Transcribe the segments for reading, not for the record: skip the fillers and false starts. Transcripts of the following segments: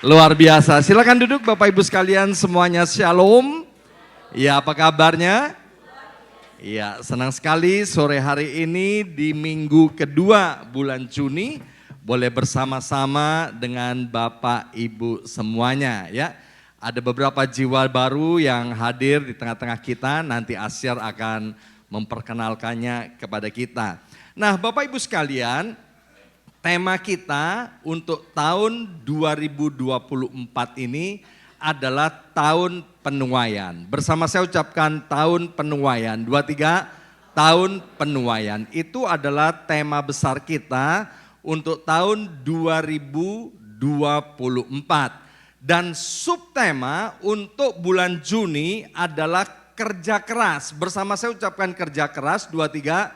Luar biasa. Silakan duduk Bapak Ibu sekalian semuanya, shalom. Ya, apa kabarnya? Ya, senang sekali sore hari ini di minggu kedua bulan Juni boleh bersama-sama dengan Bapak Ibu semuanya ya. Ada beberapa jiwa baru yang hadir di tengah-tengah kita, nanti Asyar akan memperkenalkannya kepada kita. Nah, Bapak Ibu sekalian, tema kita untuk tahun 2024 ini adalah tahun penuaian. Bersama saya ucapkan tahun penuaian. 23 tahun penuaian. Itu adalah tema besar kita untuk tahun 2024. Dan subtema untuk bulan Juni adalah kerja keras. Bersama saya ucapkan kerja keras, 23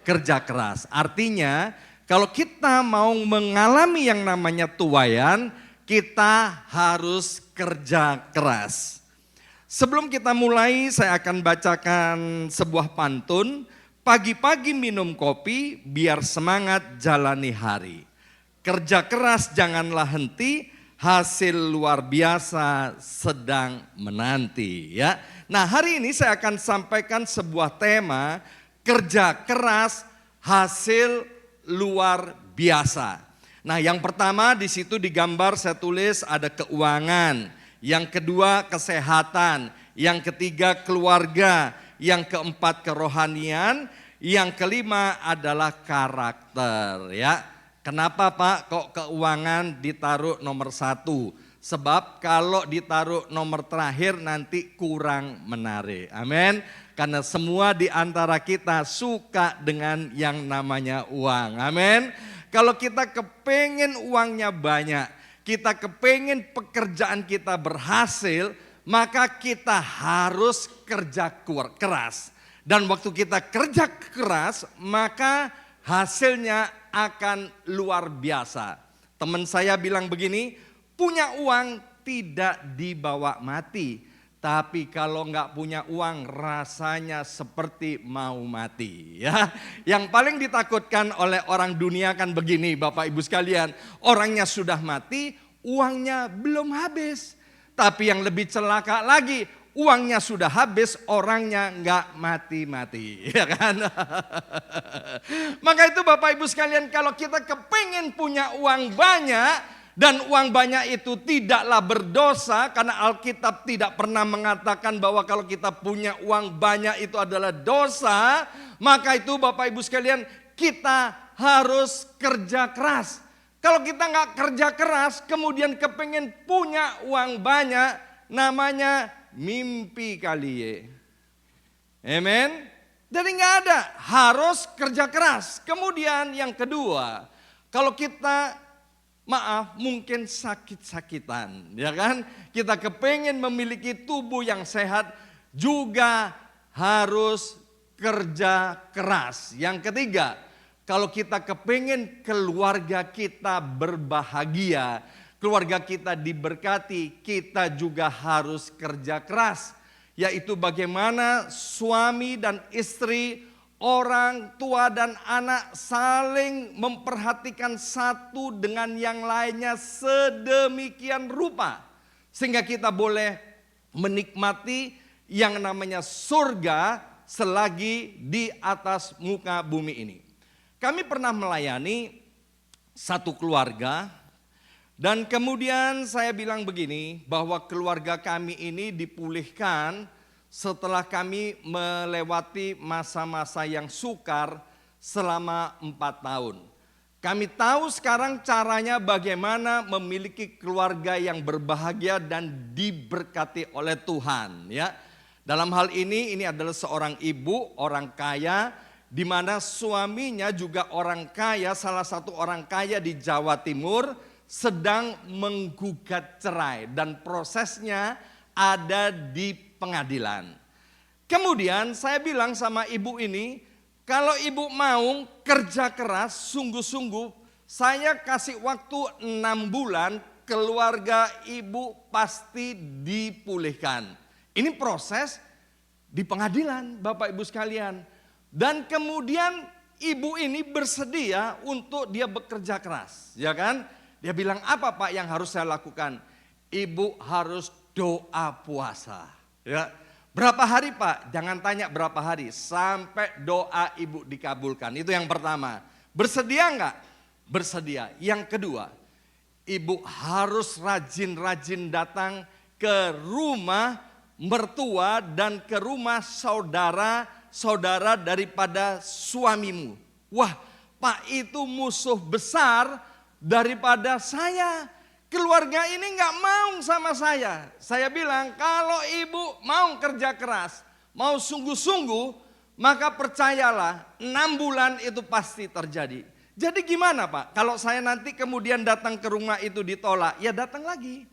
kerja keras. Artinya kalau kita mau mengalami yang namanya tuaian, kita harus kerja keras. Sebelum kita mulai, saya akan bacakan sebuah pantun. Pagi-pagi minum kopi, biar semangat jalani hari. Kerja keras janganlah henti, hasil luar biasa sedang menanti. Ya. Nah, hari ini saya akan sampaikan sebuah tema, kerja keras, hasil luar biasa. Nah, yang pertama di situ digambar saya tulis ada keuangan, yang kedua kesehatan, yang ketiga keluarga, yang keempat kerohanian, yang kelima adalah karakter ya. Kenapa Pak kok keuangan ditaruh nomor 1? Sebab kalau ditaruh nomor terakhir nanti kurang menarik. Amin. Karena semua di antara kita suka dengan yang namanya uang. Amin. Kalau kita kepengen uangnya banyak, kita kepengen pekerjaan kita berhasil, maka kita harus kerja keras. Dan waktu kita kerja keras, maka hasilnya akan luar biasa. Teman saya bilang begini, punya uang tidak dibawa mati. Tapi kalau nggak punya uang rasanya seperti mau mati ya. Yang paling ditakutkan oleh orang dunia kan begini Bapak Ibu sekalian. Orangnya sudah mati, uangnya belum habis. Tapi yang lebih celaka lagi, uangnya sudah habis, orangnya nggak mati-mati ya kan. Maka itu Bapak Ibu sekalian, kalau kita kepengen punya uang banyak, dan uang banyak itu tidaklah berdosa, karena Alkitab tidak pernah mengatakan bahwa kalau kita punya uang banyak itu adalah dosa. Maka itu Bapak Ibu sekalian, kita harus kerja keras. Kalau kita nggak kerja keras kemudian kepengen punya uang banyak, namanya mimpi kali ya. Amen. Jadi nggak ada, harus kerja keras. Kemudian yang kedua, kalau kita mungkin sakit-sakitan, ya kan? Kita kepengen memiliki tubuh yang sehat, juga harus kerja keras. Yang ketiga, kalau kita kepengen keluarga kita berbahagia, keluarga kita diberkati, kita juga harus kerja keras. Yaitu bagaimana suami dan istri, orang tua dan anak saling memperhatikan satu dengan yang lainnya sedemikian rupa. Sehingga kita boleh menikmati yang namanya surga selagi di atas muka bumi ini. Kami pernah melayani satu keluarga dan kemudian saya bilang begini, bahwa keluarga kami ini dipulihkan setelah kami melewati masa-masa yang sukar selama 4 tahun. Kami tahu sekarang caranya bagaimana memiliki keluarga yang berbahagia dan diberkati oleh Tuhan ya. Dalam hal ini adalah seorang ibu, orang kaya, di mana suaminya juga orang kaya, salah satu orang kaya di Jawa Timur, sedang menggugat cerai dan prosesnya ada di pengadilan. Kemudian saya bilang sama ibu ini, kalau ibu mau kerja keras sungguh-sungguh, saya kasih waktu 6 bulan, keluarga ibu pasti dipulihkan. Ini proses di pengadilan Bapak Ibu sekalian. Dan kemudian ibu ini bersedia untuk dia bekerja keras, ya kan? Dia bilang, apa Pak yang harus saya lakukan? Ibu harus doa puasa. Ya, berapa hari Pak? Jangan tanya berapa hari, sampai doa ibu dikabulkan. Itu yang pertama. Bersedia enggak? Bersedia. Yang kedua, ibu harus rajin-rajin datang ke rumah mertua dan ke rumah saudara-saudara daripada suamimu. Wah, Pak, itu musuh besar daripada saya. Keluarga ini nggak mau sama saya. Saya bilang, kalau ibu mau kerja keras, mau sungguh-sungguh, maka percayalah 6 bulan itu pasti terjadi. Jadi gimana Pak? Kalau saya nanti kemudian datang ke rumah itu ditolak, ya datang lagi.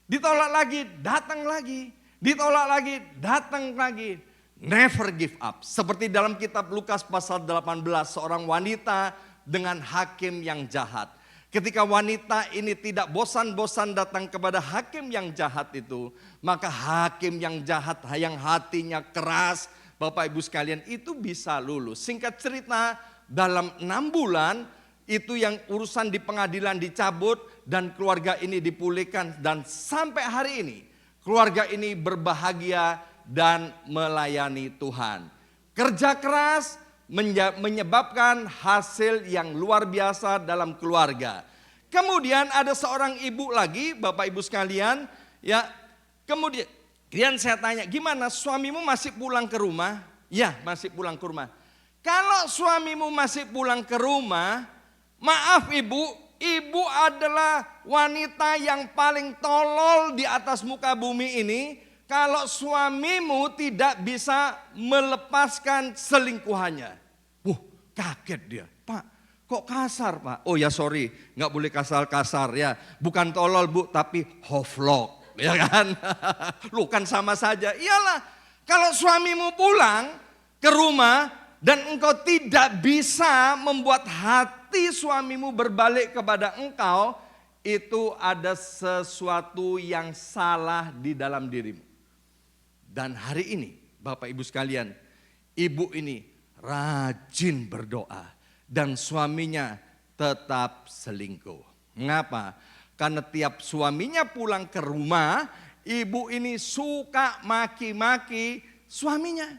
Ditolak lagi, datang lagi. Ditolak lagi, datang lagi. Never give up. Seperti dalam kitab Lukas pasal 18, seorang wanita dengan hakim yang jahat. Ketika wanita ini tidak bosan-bosan datang kepada hakim yang jahat itu, maka hakim yang jahat yang hatinya keras, Bapak Ibu sekalian, itu bisa lulus. Singkat cerita, dalam 6 bulan itu yang urusan di pengadilan dicabut dan keluarga ini dipulihkan. Dan sampai hari ini keluarga ini berbahagia dan melayani Tuhan. Kerja keras menyebabkan hasil yang luar biasa dalam keluarga. Kemudian ada seorang ibu lagi, Bapak Ibu sekalian, ya. Kemudian saya tanya, gimana suamimu masih pulang ke rumah? Ya, masih pulang ke rumah. Kalau suamimu masih pulang ke rumah, maaf ibu adalah wanita yang paling tolol di atas muka bumi ini. Kalau suamimu tidak bisa melepaskan selingkuhannya. Kaget dia. Pak, kok kasar Pak? Oh ya sorry, gak boleh kasar-kasar ya. Bukan tolol Bu, tapi hoflok. Ya kan? Lu kan sama saja. Iyalah, kalau suamimu pulang ke rumah dan engkau tidak bisa membuat hati suamimu berbalik kepada engkau, itu ada sesuatu yang salah di dalam dirimu. Dan hari ini Bapak Ibu sekalian, ibu ini rajin berdoa dan suaminya tetap selingkuh. Mengapa? Karena tiap suaminya pulang ke rumah, ibu ini suka maki-maki suaminya.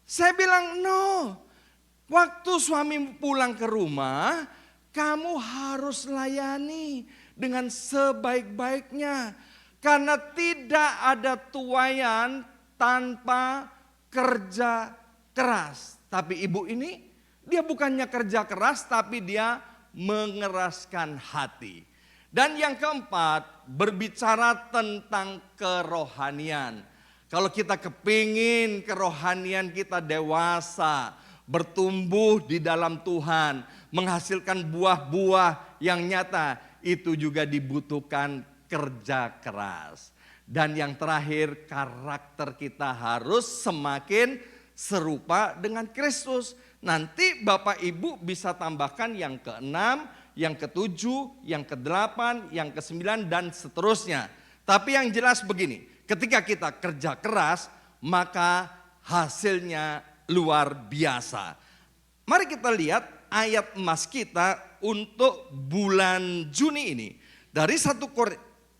Saya bilang no, waktu suamimu pulang ke rumah, kamu harus layani dengan sebaik-baiknya. Karena tidak ada tuaian tanpa kerja keras. Tapi ibu ini, dia bukannya kerja keras, tapi dia mengeraskan hati. Dan yang keempat, berbicara tentang kerohanian. Kalau kita kepingin kerohanian kita dewasa, bertumbuh di dalam Tuhan, menghasilkan buah-buah yang nyata, itu juga dibutuhkan kerja keras. Dan yang terakhir, karakter kita harus semakin serupa dengan Kristus. Nanti Bapak Ibu bisa tambahkan yang ke-6, yang ke-7, yang ke-8, yang ke-9 dan seterusnya. Tapi yang jelas begini, ketika kita kerja keras, maka hasilnya luar biasa. Mari kita lihat ayat emas kita untuk bulan Juni ini. Dari 1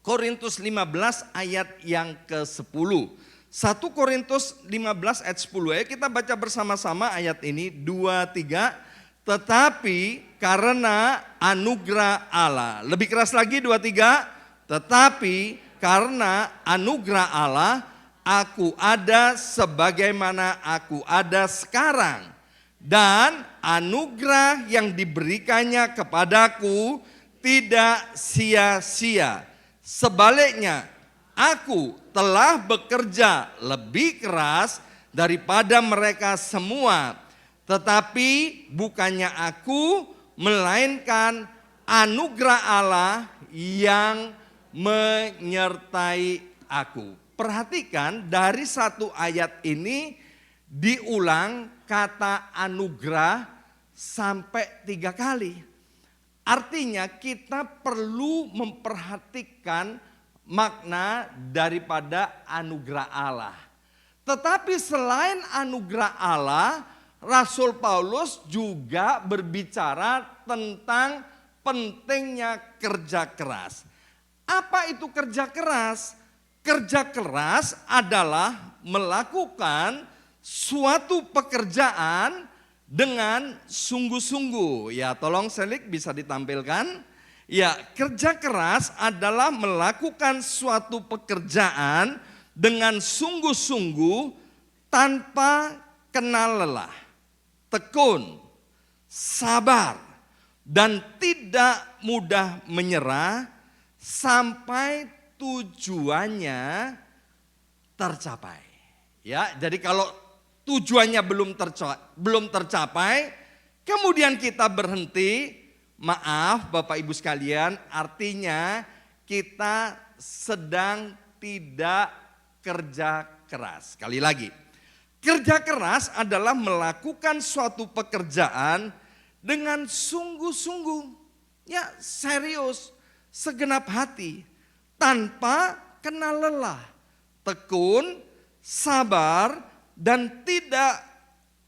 Korintus 15 ayat yang ke-10. 1 Korintus 15 ayat 10 ya, kita baca bersama-sama ayat ini 2, 3. Tetapi karena anugerah Allah. Lebih keras lagi 2, 3. Tetapi karena anugerah Allah, aku ada sebagaimana aku ada sekarang. Dan anugerah yang diberikannya kepadaku tidak sia-sia. Sebaliknya, aku telah bekerja lebih keras daripada mereka semua. Tetapi bukannya aku, melainkan anugerah Allah yang menyertai aku. Perhatikan dari satu ayat ini diulang kata anugerah sampai 3 kali. Artinya kita perlu memperhatikan makna daripada anugerah Allah. Tetapi selain anugerah Allah, Rasul Paulus juga berbicara tentang pentingnya kerja keras. Apa itu kerja keras? Kerja keras adalah melakukan suatu pekerjaan dengan sungguh-sungguh. Ya, tolong Selik bisa ditampilkan. Ya, kerja keras adalah melakukan suatu pekerjaan dengan sungguh-sungguh tanpa kenal lelah, tekun, sabar, dan tidak mudah menyerah sampai tujuannya tercapai. Ya, jadi kalau tujuannya belum tercapai, kemudian kita berhenti, maaf Bapak Ibu sekalian, artinya kita sedang tidak kerja keras. Sekali lagi, kerja keras adalah melakukan suatu pekerjaan dengan sungguh-sungguh, ya serius, segenap hati, tanpa kenal lelah, tekun, sabar, dan tidak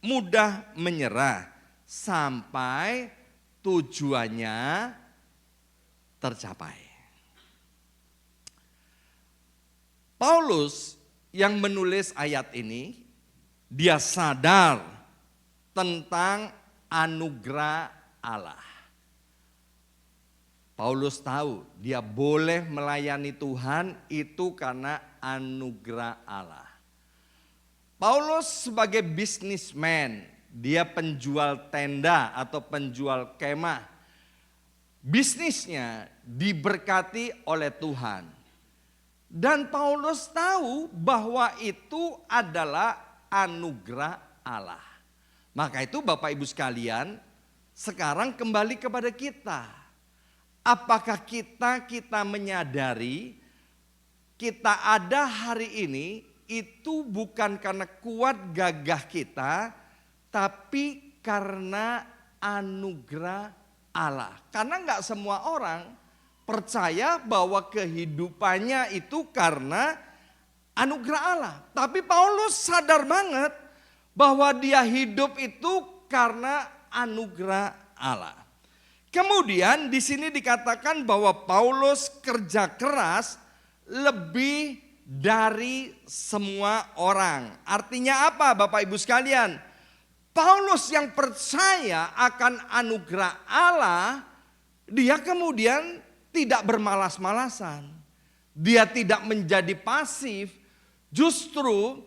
mudah menyerah sampai tujuannya tercapai. Paulus yang menulis ayat ini, dia sadar tentang anugerah Allah. Paulus tahu dia boleh melayani Tuhan itu karena anugerah Allah. Paulus sebagai bisnismen, dia penjual tenda atau penjual kemah. Bisnisnya diberkati oleh Tuhan. Dan Paulus tahu bahwa itu adalah anugerah Allah. Maka itu Bapak Ibu sekalian, sekarang kembali kepada kita. Apakah kita menyadari kita ada hari ini itu bukan karena kuat gagah kita, tapi karena anugerah Allah. Karena enggak semua orang percaya bahwa kehidupannya itu karena anugerah Allah. Tapi Paulus sadar banget bahwa dia hidup itu karena anugerah Allah. Kemudian di sini dikatakan bahwa Paulus kerja keras lebih dari semua orang. Artinya apa Bapak Ibu sekalian? Paulus yang percaya akan anugerah Allah, dia kemudian tidak bermalas-malasan. Dia tidak menjadi pasif. Justru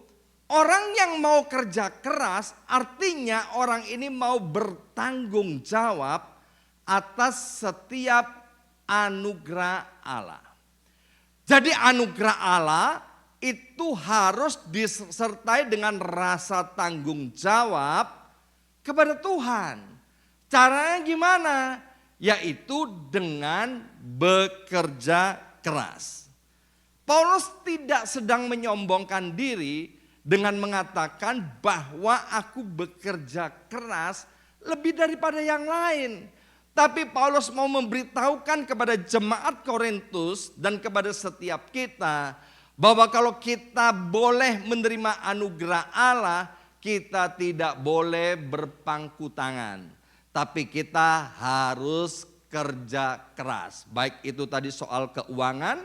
orang yang mau kerja keras artinya orang ini mau bertanggung jawab atas setiap anugerah Allah. Jadi anugerah Allah itu harus disertai dengan rasa tanggung jawab kepada Tuhan. Caranya gimana? Yaitu dengan bekerja keras. Paulus tidak sedang menyombongkan diri dengan mengatakan bahwa aku bekerja keras lebih daripada yang lain. Tapi Paulus mau memberitahukan kepada jemaat Korintus dan kepada setiap kita bahwa kalau kita boleh menerima anugerah Allah, kita tidak boleh berpangku tangan. Tapi kita harus kerja keras. Baik itu tadi soal keuangan,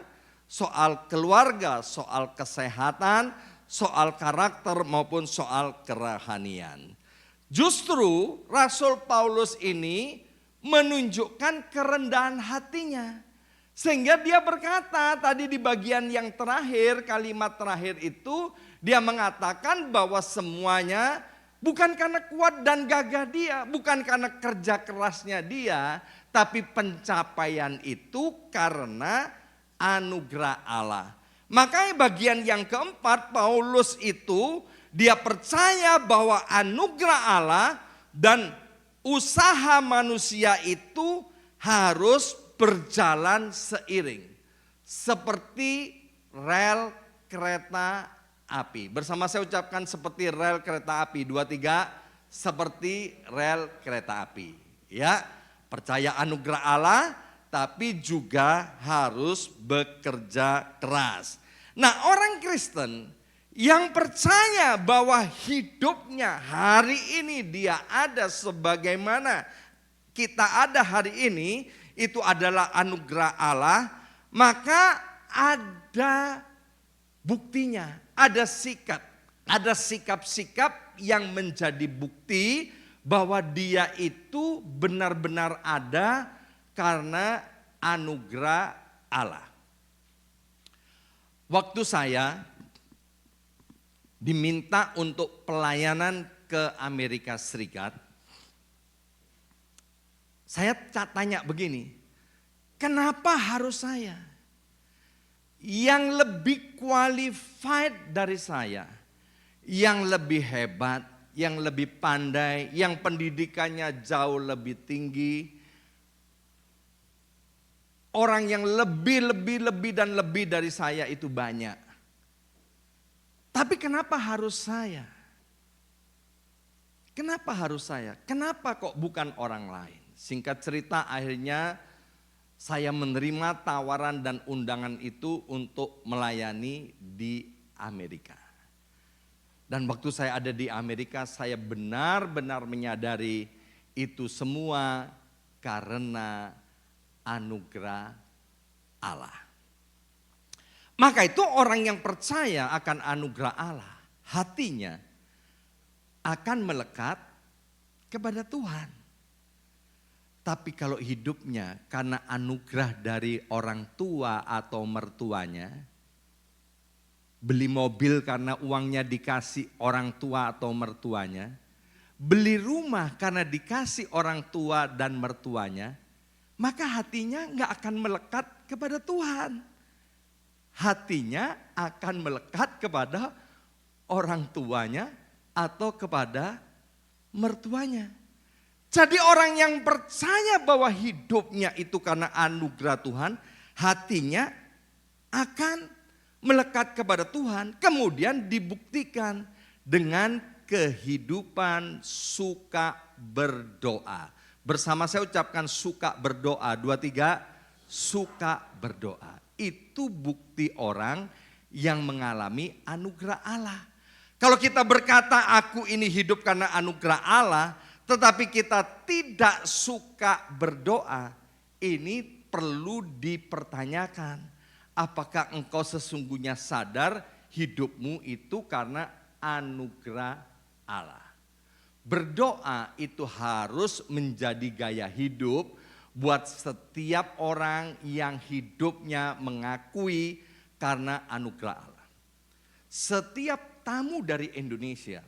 soal keluarga, soal kesehatan, soal karakter maupun soal kerohanian. Justru Rasul Paulus ini menunjukkan kerendahan hatinya. Sehingga dia berkata tadi di bagian yang terakhir, kalimat terakhir itu dia mengatakan bahwa semuanya bukan karena kuat dan gagah dia, bukan karena kerja kerasnya dia, tapi pencapaian itu karena anugerah Allah. Makanya bagian yang keempat Paulus itu dia percaya bahwa anugerah Allah dan usaha manusia itu harus berjalan seiring. Seperti rel kereta api. Bersama saya ucapkan seperti rel kereta api. 2, 3, seperti rel kereta api. Ya, percaya anugerah Allah tapi juga harus bekerja keras. Nah, orang Kristen yang percaya bahwa hidupnya hari ini dia ada sebagaimana kita ada hari ini, itu adalah anugerah Allah, maka ada buktinya, ada sikap-sikap yang menjadi bukti bahwa dia itu benar-benar ada karena anugerah Allah. Waktu saya diminta untuk pelayanan ke Amerika Serikat, saya tanya begini, kenapa harus saya? Yang lebih qualified dari saya, yang lebih hebat, yang lebih pandai, yang pendidikannya jauh lebih tinggi, orang yang lebih dan lebih dari saya itu banyak. Tapi kenapa harus saya? Kenapa harus saya? Kenapa kok bukan orang lain? Singkat cerita, akhirnya saya menerima tawaran dan undangan itu untuk melayani di Amerika. Dan waktu saya ada di Amerika, saya benar-benar menyadari itu semua karena anugerah Allah. Maka itu orang yang percaya akan anugerah Allah, hatinya akan melekat kepada Tuhan. Tapi kalau hidupnya karena anugerah dari orang tua atau mertuanya, beli mobil karena uangnya dikasih orang tua atau mertuanya, beli rumah karena dikasih orang tua dan mertuanya, maka hatinya nggak akan melekat kepada Tuhan. Hatinya akan melekat kepada orang tuanya atau kepada mertuanya. Jadi orang yang percaya bahwa hidupnya itu karena anugerah Tuhan, hatinya akan melekat kepada Tuhan, kemudian dibuktikan dengan kehidupan suka berdoa. Bersama saya ucapkan suka berdoa, 2, 3, suka berdoa. Itu bukti orang yang mengalami anugerah Allah. Kalau kita berkata aku ini hidup karena anugerah Allah, tetapi kita tidak suka berdoa, ini perlu dipertanyakan. Apakah engkau sesungguhnya sadar hidupmu itu karena anugerah Allah? Berdoa itu harus menjadi gaya hidup buat setiap orang yang hidupnya mengakui karena anugerah Allah. Setiap tamu dari Indonesia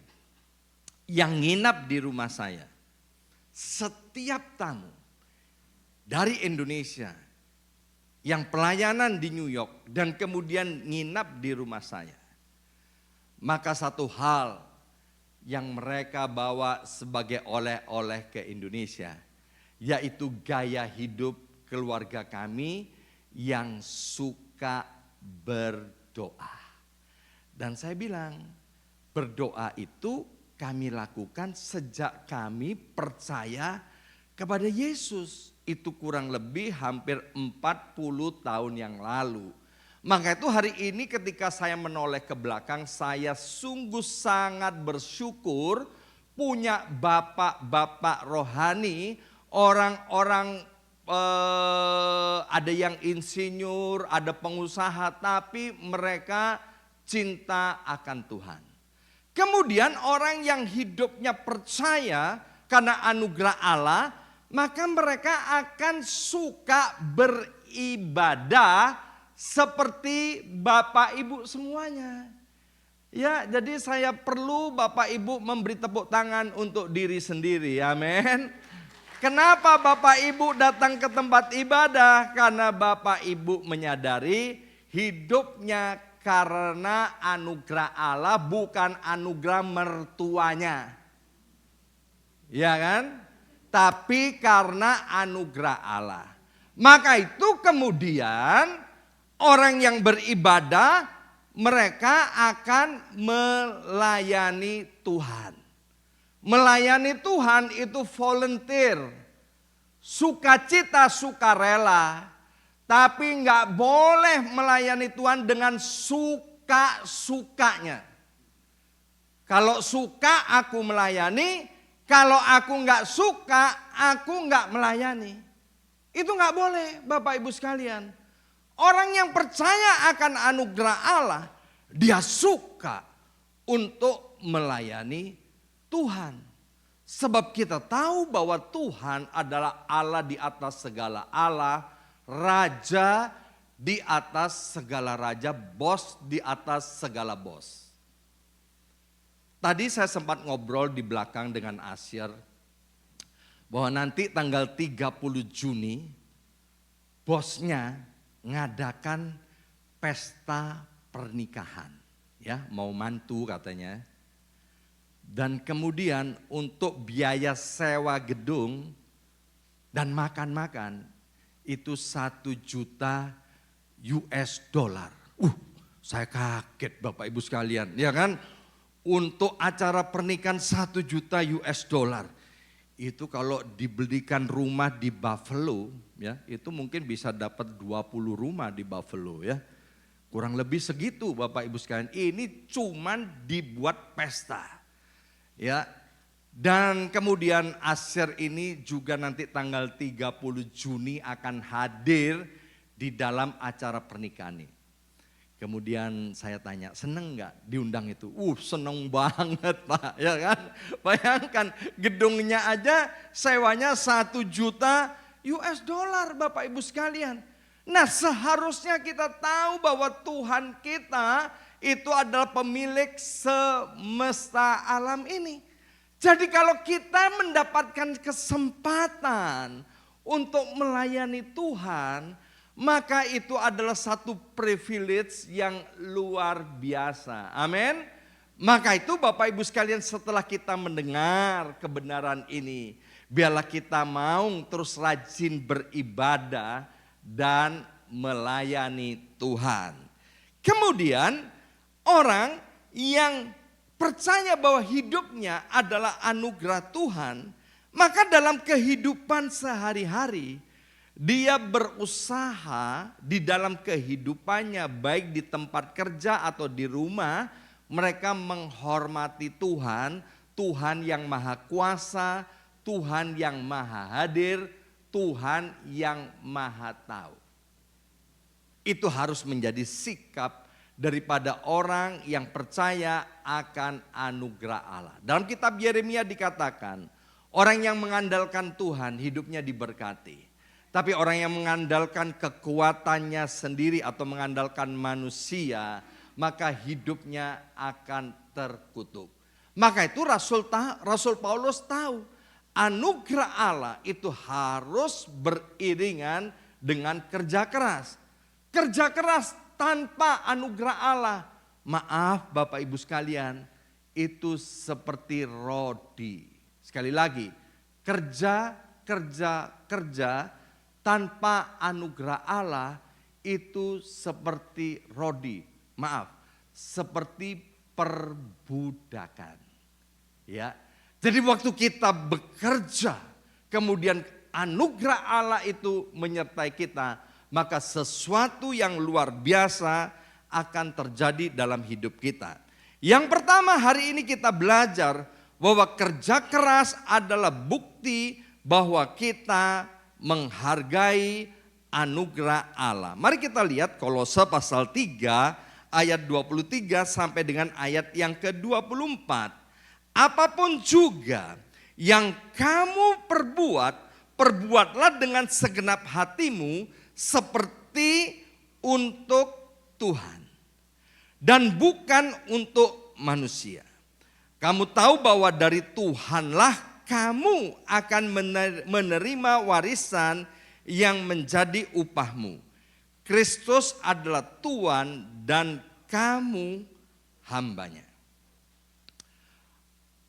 yang nginap di rumah saya, setiap tamu dari Indonesia yang pelayanan di New York dan kemudian nginap di rumah saya, maka satu hal yang mereka bawa sebagai oleh-oleh ke Indonesia, yaitu gaya hidup keluarga kami yang suka berdoa. Dan saya bilang, berdoa itu kami lakukan sejak kami percaya kepada Yesus. Itu kurang lebih hampir 40 tahun yang lalu. Maka itu hari ini ketika saya menoleh ke belakang, saya sungguh sangat bersyukur punya bapak-bapak rohani, orang-orang ada yang insinyur, ada pengusaha, tapi mereka cinta akan Tuhan. Kemudian orang yang hidupnya percaya karena anugerah Allah, maka mereka akan suka beribadah seperti Bapak Ibu semuanya. Ya, jadi saya perlu Bapak Ibu memberi tepuk tangan untuk diri sendiri. Amin. Kenapa Bapak Ibu datang ke tempat ibadah? Karena Bapak Ibu menyadari hidupnya karena anugerah Allah, bukan anugerah mertuanya. Ya kan? Tapi karena anugerah Allah. Maka itu kemudian orang yang beribadah, mereka akan melayani Tuhan. Melayani Tuhan itu volunteer, sukacita, sukarela. Tapi nggak boleh melayani Tuhan dengan suka-sukanya. Kalau suka aku melayani, kalau aku nggak suka aku nggak melayani. Itu nggak boleh Bapak Ibu sekalian. Orang yang percaya akan anugerah Allah, dia suka untuk melayani Tuhan. Sebab kita tahu bahwa Tuhan adalah Allah di atas segala Allah, Raja di atas segala raja, bos di atas segala bos. Tadi saya sempat ngobrol di belakang dengan Asyir, bahwa nanti tanggal 30 Juni bosnya ngadakan pesta pernikahan. Ya, mau mantu katanya. Dan kemudian untuk biaya sewa gedung dan makan-makan itu 1 juta US dollar. Saya kaget Bapak Ibu sekalian, ya kan? Untuk acara pernikahan 1 juta US dollar. Itu kalau dibelikan rumah di Buffalo, ya, itu mungkin bisa dapat 20 rumah di Buffalo, ya. Kurang lebih segitu Bapak Ibu sekalian. Ini cuman dibuat pesta. Ya. Dan kemudian Asyir ini juga nanti tanggal 30 Juni akan hadir di dalam acara pernikahan ini. Kemudian saya tanya, seneng gak diundang itu? Seneng banget Pak, ya kan? Bayangkan gedungnya aja sewanya 1 juta US dollar Bapak Ibu sekalian. Nah seharusnya kita tahu bahwa Tuhan kita itu adalah pemilik semesta alam ini. Jadi kalau kita mendapatkan kesempatan untuk melayani Tuhan, maka itu adalah satu privilege yang luar biasa. Amin. Maka itu Bapak Ibu sekalian, setelah kita mendengar kebenaran ini, biarlah kita mau terus rajin beribadah dan melayani Tuhan. Kemudian orang yang percaya bahwa hidupnya adalah anugerah Tuhan, maka dalam kehidupan sehari-hari dia berusaha di dalam kehidupannya, baik di tempat kerja atau di rumah, mereka menghormati Tuhan, Tuhan yang maha kuasa, Tuhan yang maha hadir, Tuhan yang maha tahu. Itu harus menjadi sikap daripada orang yang percaya akan anugerah Allah. Dalam kitab Yeremia dikatakan, orang yang mengandalkan Tuhan hidupnya diberkati. Tapi orang yang mengandalkan kekuatannya sendiri atau mengandalkan manusia, maka hidupnya akan terkutuk. Maka itu Rasul Paulus tahu anugerah Allah itu harus beriringan dengan kerja keras. Kerja keras tanpa anugerah Allah, maaf Bapak Ibu sekalian, itu seperti rodi. Sekali lagi, kerja tanpa anugerah Allah itu seperti rodi. Maaf, seperti perbudakan. Ya. Jadi waktu kita bekerja, kemudian anugerah Allah itu menyertai kita, maka sesuatu yang luar biasa akan terjadi dalam hidup kita. Yang pertama, hari ini kita belajar bahwa kerja keras adalah bukti bahwa kita menghargai anugerah Allah. Mari kita lihat Kolose pasal 3 ayat 23 sampai dengan ayat yang ke-24. Apapun juga yang kamu perbuatlah dengan segenap hatimu seperti untuk Tuhan dan bukan untuk manusia. Kamu tahu bahwa dari Tuhanlah kamu akan menerima warisan yang menjadi upahmu. Kristus adalah Tuhan dan kamu hambanya.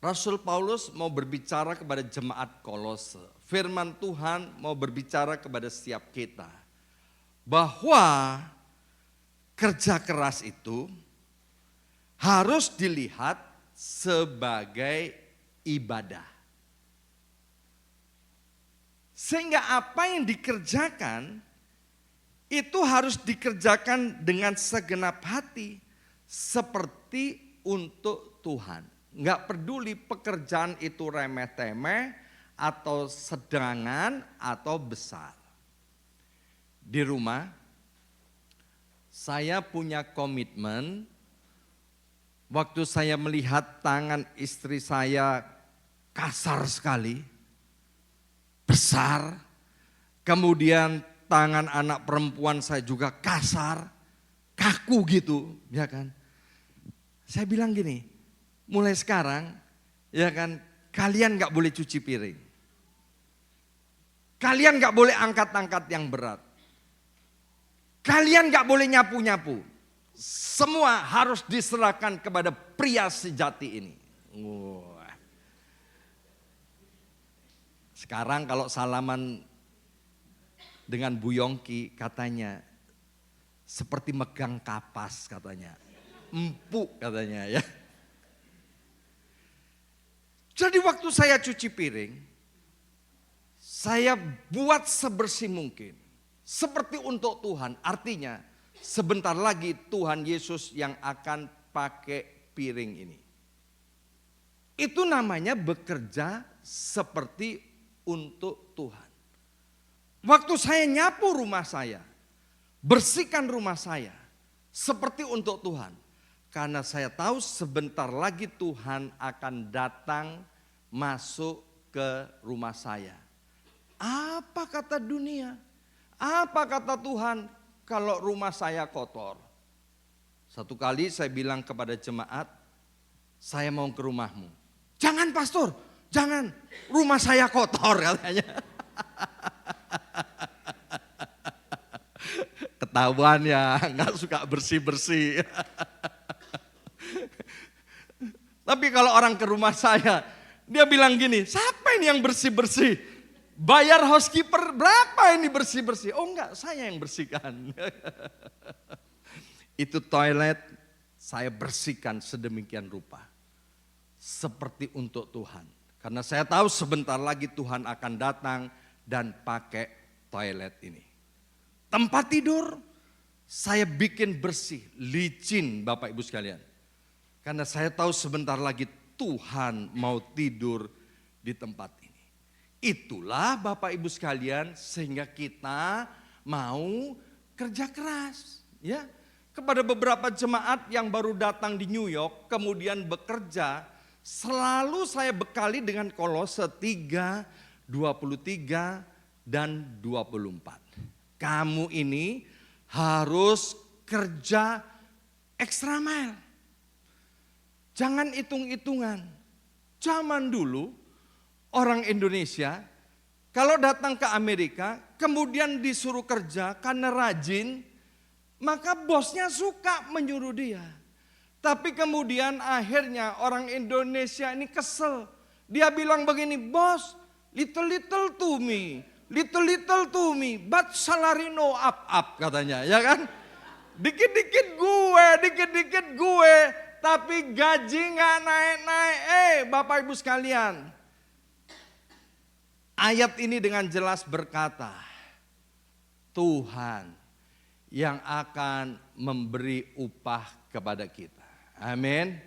Rasul Paulus mau berbicara kepada jemaat Kolose. Firman Tuhan mau berbicara kepada setiap kita. Bahwa kerja keras itu harus dilihat sebagai ibadah. Sehingga apa yang dikerjakan itu harus dikerjakan dengan segenap hati seperti untuk Tuhan. Enggak peduli pekerjaan itu remeh-temeh atau sedangan atau besar. di rumah, saya punya komitmen waktu saya melihat tangan istri saya kasar sekali, besar, kemudian tangan anak perempuan saya juga kasar, kaku gitu, ya kan. Saya bilang gini, mulai sekarang, ya kan, kalian gak boleh cuci piring. Kalian gak boleh angkat-angkat yang berat. Kalian gak boleh nyapu-nyapu. Semua harus diserahkan kepada pria sejati ini. Wah. Sekarang kalau salaman dengan Bu Yongki katanya seperti megang kapas katanya. Empuk katanya ya. Jadi waktu saya cuci piring, saya buat sebersih mungkin. Seperti untuk Tuhan, artinya sebentar lagi Tuhan Yesus yang akan pakai piring ini. Itu namanya bekerja seperti untuk Tuhan. Waktu saya nyapu rumah saya, bersihkan rumah saya, seperti untuk Tuhan. Karena saya tahu sebentar lagi Tuhan akan datang masuk ke rumah saya. Apa kata dunia? Apa kata Tuhan kalau rumah saya kotor? Satu kali saya bilang kepada jemaat, saya mau ke rumahmu. Jangan pastor, jangan, rumah saya kotor katanya. Ketahuan ya, nggak suka bersih-bersih. Tapi kalau orang ke rumah saya, dia bilang gini, siapa ini yang bersih-bersih? Bayar housekeeper berapa ini bersih-bersih? Oh enggak, saya yang bersihkan. Itu toilet saya bersihkan sedemikian rupa. Seperti untuk Tuhan. Karena saya tahu sebentar lagi Tuhan akan datang dan pakai toilet ini. Tempat tidur saya bikin bersih, licin Bapak Ibu sekalian. Karena saya tahu sebentar lagi Tuhan mau tidur di tempat ini. Itulah Bapak Ibu sekalian sehingga kita mau kerja keras. Ya, kepada beberapa jemaat yang baru datang di New York kemudian bekerja, selalu saya bekali dengan Kolose 3, 23 dan 24. Kamu ini harus kerja extra mile. Jangan hitung-hitungan. Zaman dulu orang Indonesia kalau datang ke Amerika kemudian disuruh kerja karena rajin, maka bosnya suka menyuruh dia. Tapi kemudian akhirnya orang Indonesia ini kesel. Dia bilang begini, bos, little to me, but salary no up katanya, ya kan? Dikit-dikit gue, tapi gaji gak naik-naik. Bapak Ibu sekalian, ayat ini dengan jelas berkata, Tuhan yang akan memberi upah kepada kita. Amin.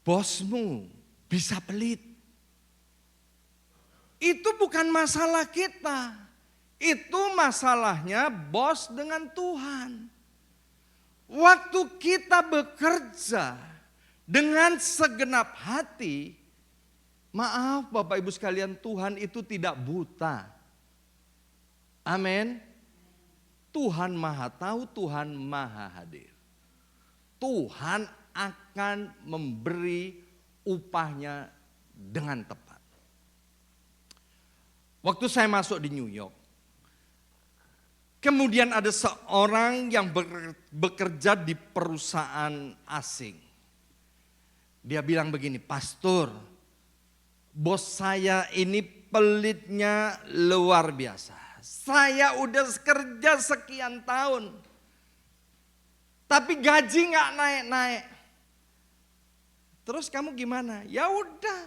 Bosmu bisa pelit. Itu bukan masalah kita. Itu masalahnya bos dengan Tuhan. Waktu kita bekerja dengan segenap hati, maaf Bapak Ibu sekalian, Tuhan itu tidak buta. Amin. Tuhan maha tahu, Tuhan maha hadir. Tuhan akan memberi upahnya dengan tepat. Waktu saya masuk di New York, kemudian ada seorang yang bekerja di perusahaan asing. Dia bilang begini, pastor, bos saya ini pelitnya luar biasa. Saya udah kerja sekian tahun, tapi gaji nggak naik-naik. Terus kamu gimana? Ya udah,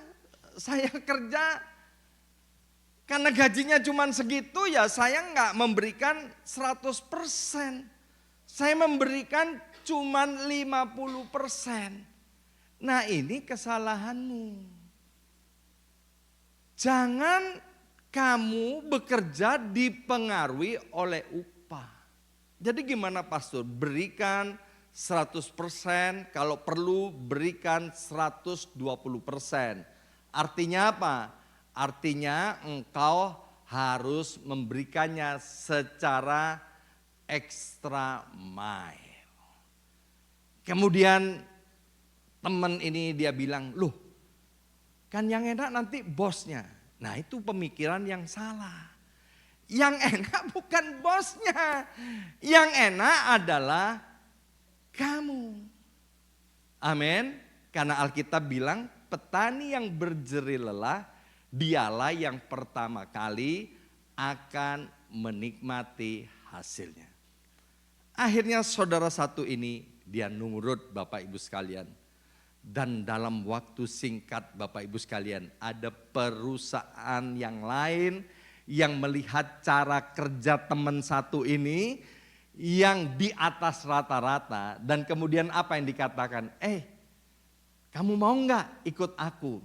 saya kerja karena gajinya cuma segitu, ya saya nggak memberikan 100%. Saya memberikan cuma 50%. Nah ini kesalahanmu. Jangan kamu bekerja dipengaruhi oleh upah. Jadi gimana pastor? Berikan 100%, kalau perlu berikan 120%. Artinya apa? Artinya engkau harus memberikannya secara extra mile. Kemudian teman ini dia bilang, loh kan yang enak nanti bosnya. Nah itu pemikiran yang salah. Yang enak bukan bosnya. Yang enak adalah kamu. Amin. Karena Alkitab bilang petani yang berjerih lelah, dialah yang pertama kali akan menikmati hasilnya. Akhirnya saudara satu ini dia nurut Bapak Ibu sekalian. Dan dalam waktu singkat Bapak Ibu sekalian, ada perusahaan yang lain yang melihat cara kerja teman satu ini yang di atas rata-rata. Dan kemudian apa yang dikatakan? Kamu mau nggak ikut aku?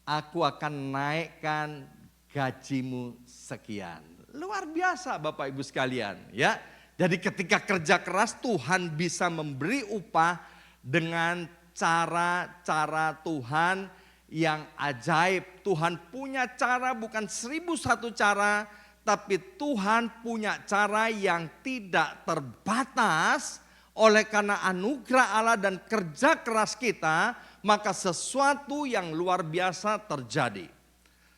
Aku akan naikkan gajimu sekian. Luar biasa Bapak Ibu sekalian ya. Jadi ketika kerja keras Tuhan bisa memberi upah dengan cara-cara Tuhan yang ajaib. Tuhan punya cara bukan 1001 cara, tapi Tuhan punya cara yang tidak terbatas. Oleh karena anugerah Allah dan kerja keras kita, maka sesuatu yang luar biasa terjadi.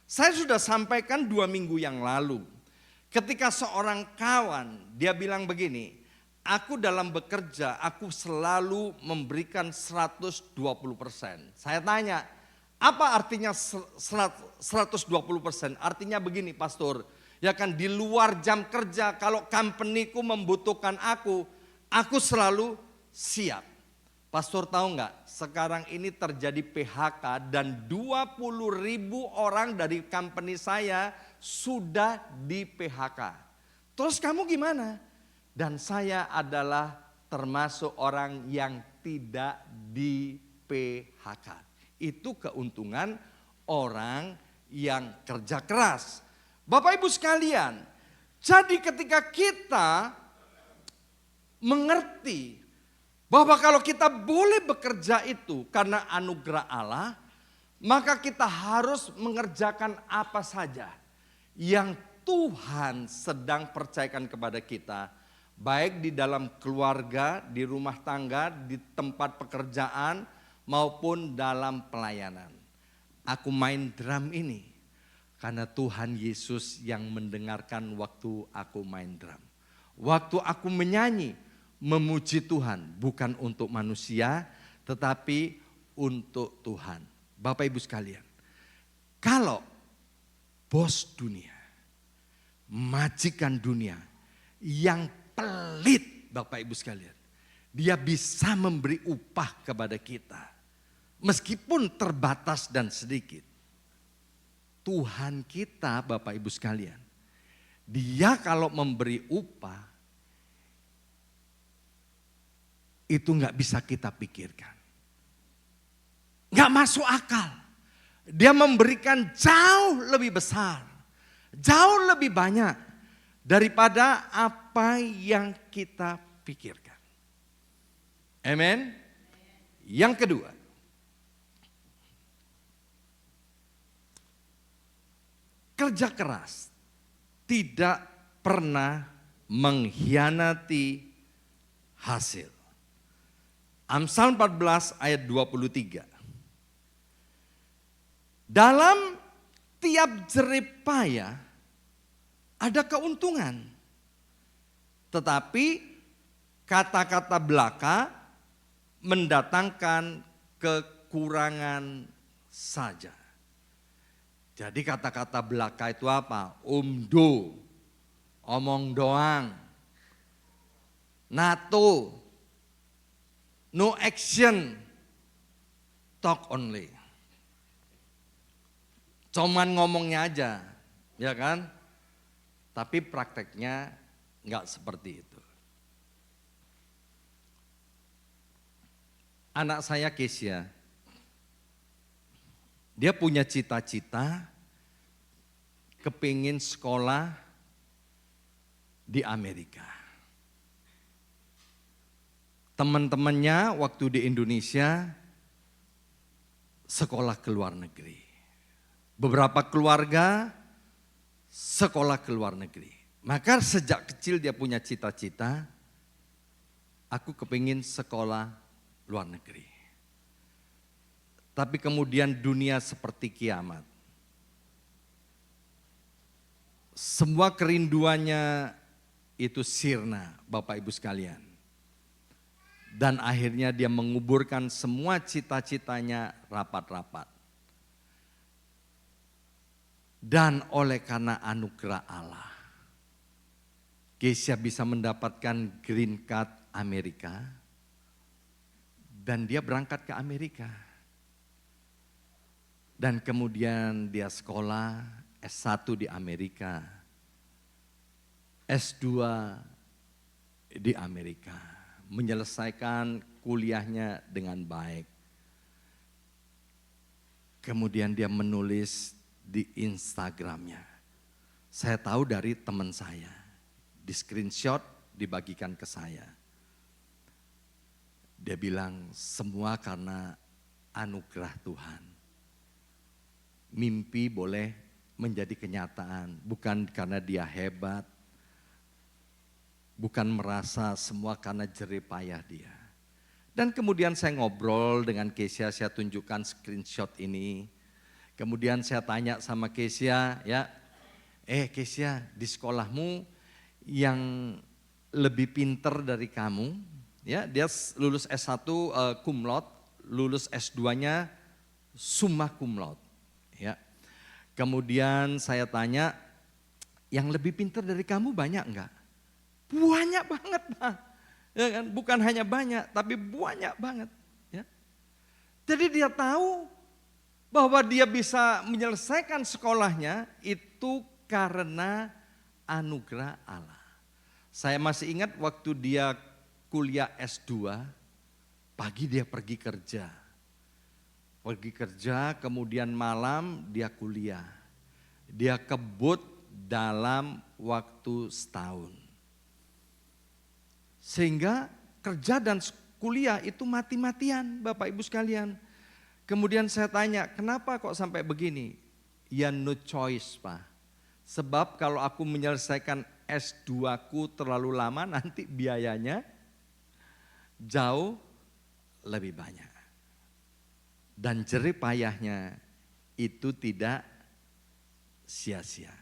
Saya sudah sampaikan 2 minggu yang lalu, ketika seorang kawan dia bilang begini, aku dalam bekerja, aku selalu memberikan 120%. Saya tanya, apa artinya 120%? Artinya begini pastor, ya kan di luar jam kerja kalau company-ku membutuhkan aku selalu siap. Pastor tahu nggak, sekarang ini terjadi PHK dan 20.000 orang dari company saya sudah di PHK. Terus kamu gimana? Dan saya adalah termasuk orang yang tidak di PHK. Itu keuntungan orang yang kerja keras. Bapak Ibu sekalian, jadi ketika kita mengerti bahwa kalau kita boleh bekerja itu karena anugerah Allah, maka kita harus mengerjakan apa saja yang Tuhan sedang percayakan kepada kita. Baik di dalam keluarga, di rumah tangga, di tempat pekerjaan, maupun dalam pelayanan. Aku main drum ini karena Tuhan Yesus yang mendengarkan waktu aku main drum. Waktu aku menyanyi, memuji Tuhan, bukan untuk manusia, tetapi untuk Tuhan. Bapak Ibu sekalian, kalau bos dunia, majikan dunia yang pelit Bapak Ibu sekalian, dia bisa memberi upah kepada kita meskipun terbatas dan sedikit. Tuhan kita Bapak Ibu sekalian, dia kalau memberi upah itu gak bisa kita pikirkan, gak masuk akal. Dia memberikan jauh lebih besar, jauh lebih banyak daripada apa yang kita pikirkan. Amen. Yang kedua, kerja keras tidak pernah mengkhianati hasil. Amsal 14 ayat 23. Dalam tiap jerih payah ada keuntungan. Tetapi kata-kata belaka mendatangkan kekurangan saja. Jadi kata-kata belaka itu apa? Umdo, omong doang, nato, no action, talk only. Cuman ngomongnya aja, ya kan? Tapi prakteknya enggak seperti itu. Anak saya Kesia, dia punya cita-cita kepingin sekolah di Amerika. Teman-temannya waktu di Indonesia sekolah ke luar negeri. Beberapa keluarga sekolah ke luar negeri. Maka sejak kecil dia punya cita-cita, aku kepingin sekolah luar negeri. Tapi kemudian dunia seperti kiamat. Semua kerinduannya itu sirna, Bapak Ibu sekalian. Dan akhirnya dia menguburkan semua cita-citanya rapat-rapat. Dan oleh karena anugerah Allah, Kesia bisa mendapatkan green card Amerika. Dan dia berangkat ke Amerika. Dan kemudian dia sekolah S1 di Amerika, S2 di Amerika, menyelesaikan kuliahnya dengan baik. Kemudian dia menulis di Instagramnya. Saya tahu dari teman saya, di screenshot dibagikan ke saya. Dia bilang semua karena anugerah Tuhan. Mimpi boleh menjadi kenyataan, bukan karena dia hebat, bukan merasa semua karena jerih payah dia. Dan kemudian saya ngobrol dengan Kesia, saya tunjukkan screenshot ini. Kemudian saya tanya sama Kesia, ya, Kesia, di sekolahmu yang lebih pinter dari kamu, ya, dia lulus S1 cum laude, lulus S2-nya summa cum laude, ya. Kemudian saya tanya, yang lebih pinter dari kamu banyak enggak? Banyak banget, Pak. Ya kan? Bukan hanya banyak, tapi banyak banget, ya. Jadi dia tahu bahwa dia bisa menyelesaikan sekolahnya itu karena anugerah Allah. Saya masih ingat waktu dia kuliah S2, pagi dia pergi kerja. Pergi kerja, kemudian malam dia kuliah. Dia kebut dalam waktu setahun. Sehingga kerja dan kuliah itu mati-matian, Bapak Ibu sekalian. Kemudian saya tanya, kenapa kok sampai begini? Ya no choice, Pak. Sebab kalau aku menyelesaikan S2-ku terlalu lama, nanti biayanya jauh lebih banyak. Dan jerih payahnya itu tidak sia-sia.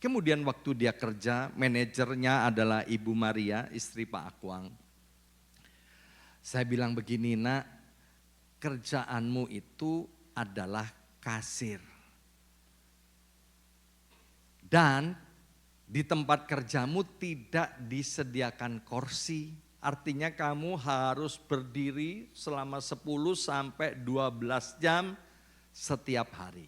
Kemudian waktu dia kerja, manajernya adalah Ibu Maria, istri Pak Akwang. Saya bilang begini, Nak, kerjaanmu itu adalah kasir. Dan di tempat kerjamu tidak disediakan kursi. Artinya kamu harus berdiri selama 10 sampai 12 jam setiap hari.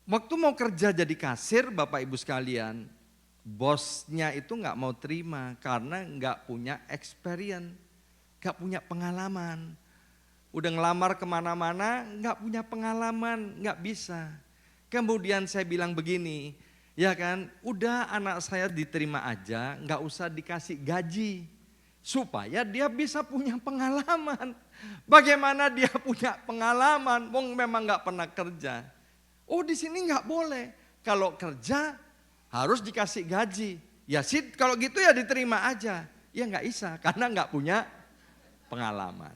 Waktu mau kerja jadi kasir, Bapak Ibu sekalian, bosnya itu nggak mau terima karena nggak punya experience, nggak punya pengalaman. Udah ngelamar kemana-mana, nggak punya pengalaman, nggak bisa. Kemudian saya bilang begini, ya kan, udah anak saya diterima aja, nggak usah dikasih gaji. Supaya dia bisa punya pengalaman. Bagaimana dia punya pengalaman, wong memang nggak pernah kerja. Oh di sini nggak boleh, kalau kerja harus dikasih gaji. Ya sih kalau gitu ya diterima aja. Ya nggak bisa karena nggak punya pengalaman.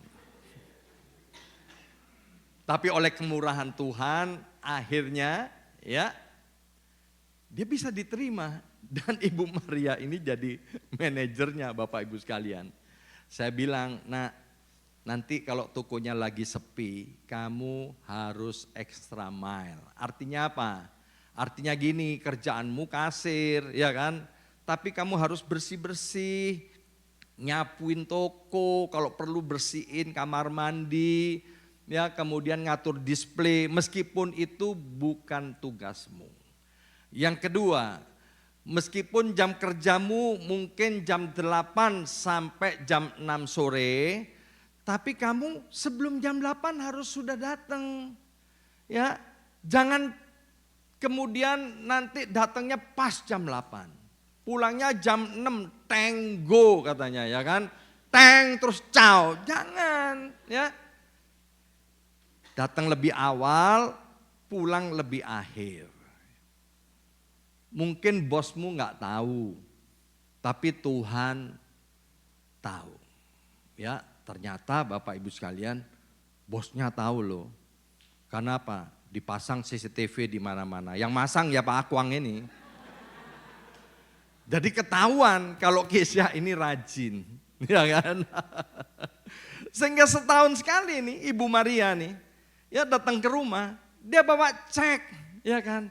Tapi oleh kemurahan Tuhan akhirnya ya dia bisa diterima. Dan Ibu Maria ini jadi manajernya Bapak Ibu sekalian. Saya bilang, nah nanti kalau tokonya lagi sepi, kamu harus extra mile. Artinya apa? Artinya gini, kerjaanmu kasir, ya kan? Tapi kamu harus bersih-bersih, nyapuin toko, kalau perlu bersihin kamar mandi, ya kemudian ngatur display, meskipun itu bukan tugasmu. Yang kedua, meskipun jam kerjamu mungkin jam 8 sampai jam 6 sore, tapi kamu sebelum jam 8 harus sudah datang. Ya, jangan kemudian nanti datangnya pas jam 8. Pulangnya jam 6, tenggo katanya ya kan. Teng terus ciao, jangan ya. Datang lebih awal, pulang lebih akhir. Mungkin bosmu nggak tahu, tapi Tuhan tahu. Ya, ternyata Bapak Ibu sekalian, bosnya tahu loh. Karena apa? Dipasang CCTV di mana-mana. Yang masang ya Pak Akwang ini. Jadi ketahuan kalau Kesya ini rajin, ya kan? Sehingga setahun sekali nih Ibu Maria nih, ya datang ke rumah, dia bawa cek, ya kan?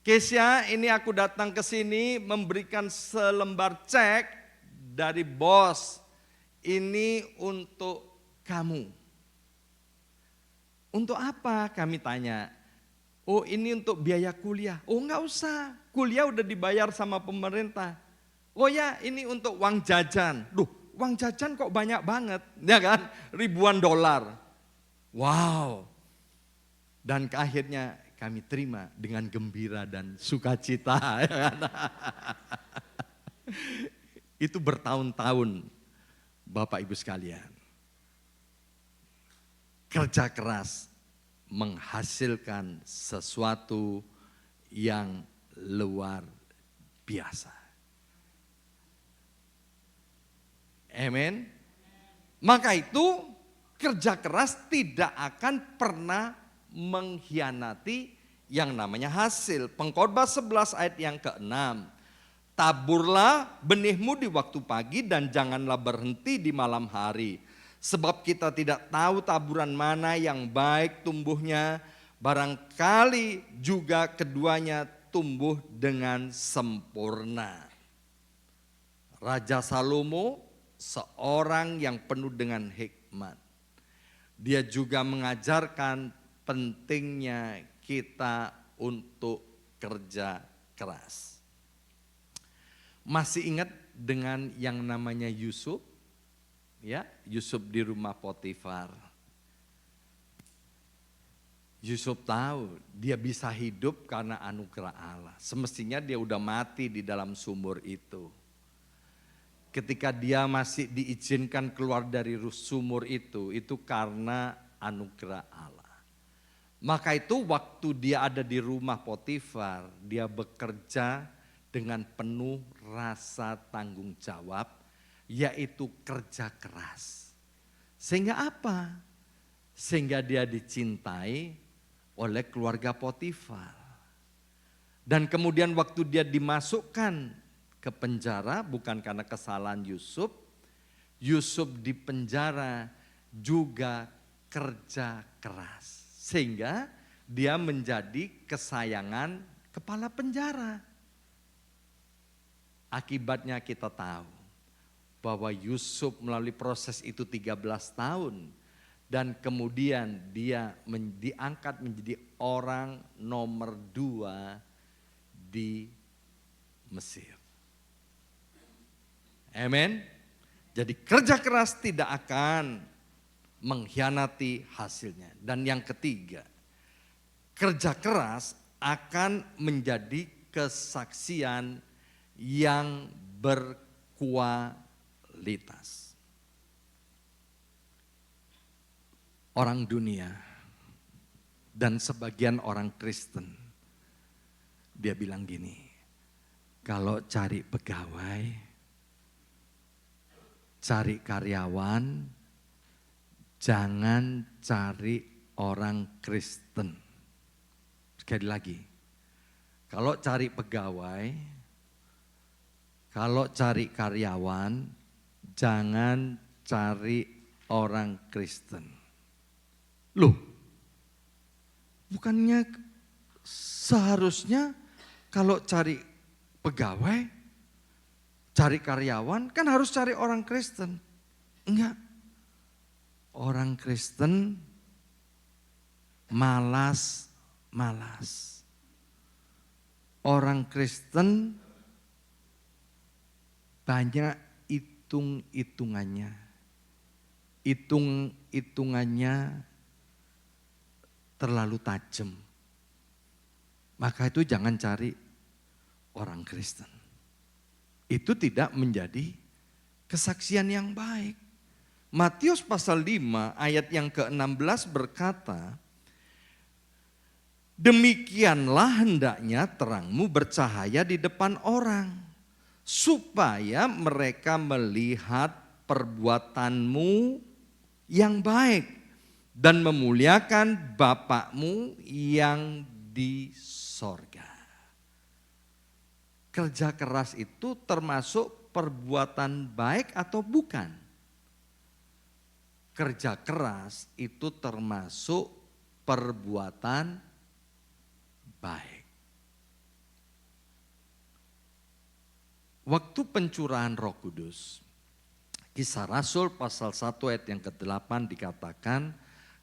Kesya, ini aku datang ke sini memberikan selembar cek dari bos. Ini untuk kamu. Untuk apa? Kami tanya. Oh, ini untuk biaya kuliah. Oh, enggak usah. Kuliah udah dibayar sama pemerintah. Oh ya, ini untuk uang jajan. Duh, uang jajan kok banyak banget, ya kan? Ribuan dolar. Wow. Dan akhirnya kami terima dengan gembira dan sukacita. Itu bertahun-tahun Bapak Ibu sekalian. Kerja keras menghasilkan sesuatu yang luar biasa. Amin. Maka itu kerja keras tidak akan pernah mengkhianati yang namanya hasil. Pengkhotbah 11 ayat yang ke-6. Taburlah benihmu di waktu pagi dan janganlah berhenti di malam hari. Sebab kita tidak tahu taburan mana yang baik tumbuhnya. Barangkali juga keduanya tumbuh dengan sempurna. Raja Salomo seorang yang penuh dengan hikmat. Dia juga mengajarkan pentingnya kita untuk kerja keras. Masih ingat dengan yang namanya Yusuf? Ya, Yusuf di rumah Potifar. Yusuf tahu dia bisa hidup karena anugerah Allah. Semestinya dia udah mati di dalam sumur itu. Ketika dia masih diizinkan keluar dari sumur itu karena anugerah Allah. Maka itu waktu dia ada di rumah Potifar, dia bekerja dengan penuh rasa tanggung jawab, yaitu kerja keras. Sehingga apa? Sehingga dia dicintai oleh keluarga Potifar. Dan kemudian waktu dia dimasukkan ke penjara, bukan karena kesalahan Yusuf, Yusuf di penjara juga kerja keras. Sehingga dia menjadi kesayangan kepala penjara. Akibatnya kita tahu bahwa Yusuf melalui proses itu 13 tahun. Dan kemudian dia diangkat menjadi orang nomor 2 di Mesir. Amin. Jadi kerja keras tidak akan mengkhianati hasilnya. Dan yang ketiga, kerja keras akan menjadi kesaksian yang berkualitas. Orang dunia dan sebagian orang Kristen, dia bilang gini, kalau cari pegawai, cari karyawan, jangan cari orang Kristen. Sekali lagi, kalau cari pegawai, kalau cari karyawan, jangan cari orang Kristen. Loh, bukannya seharusnya kalau cari pegawai, cari karyawan, kan harus cari orang Kristen. Enggak. Orang Kristen malas. Orang Kristen banyak hitung-hitungannya. Hitung-hitungannya terlalu tajam. Maka itu jangan cari orang Kristen. itu tidak menjadi kesaksian yang baik. Matius pasal 5 ayat yang ke-16 berkata, demikianlah hendaknya terangmu bercahaya di depan orang, supaya mereka melihat perbuatanmu yang baik dan memuliakan Bapakmu yang di sorga. Kerja keras itu termasuk perbuatan baik atau bukan? Kerja keras itu termasuk perbuatan baik. Waktu pencurahan Roh Kudus, Kisah Rasul pasal 1 ayat yang ke-8 dikatakan,